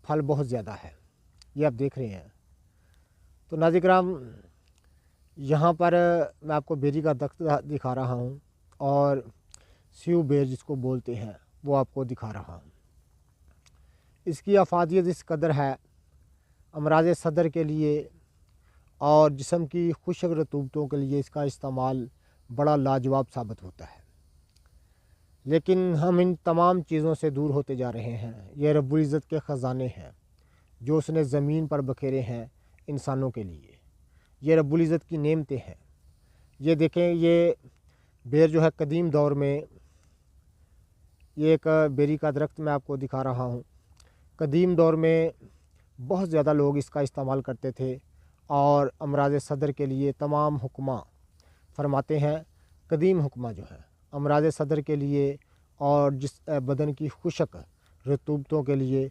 پھل بہت زیادہ ہے، یہ آپ دیکھ رہے ہیں۔ تو ناظرین کرام، یہاں پر میں آپ کو بیری کا درخت دکھا رہا ہوں اور سیو بیر جس کو بولتے ہیں وہ آپ کو دکھا رہا ہوں۔ اس کی افادیت اس قدر ہے، امراض صدر کے لیے اور جسم کی خشک رطوبتوں کے لیے اس کا استعمال بڑا لاجواب ثابت ہوتا ہے۔ لیکن ہم ان تمام چیزوں سے دور ہوتے جا رہے ہیں۔ یہ رب العزت کے خزانے ہیں جو اس نے زمین پر بکھیرے ہیں انسانوں کے لیے۔ یہ رب العزت کی نعمتیں ہیں۔ یہ دیکھیں، یہ بیر جو ہے قدیم دور میں، یہ ایک بیری کا درخت میں آپ کو دکھا رہا ہوں۔ قدیم دور میں بہت زیادہ لوگ اس کا استعمال کرتے تھے اور امراض صدر کے لیے تمام حکماں فرماتے ہیں، قدیم حکماں جو ہیں امراض صدر کے لیے اور جس بدن کی خشک رطوبتوں کے لیے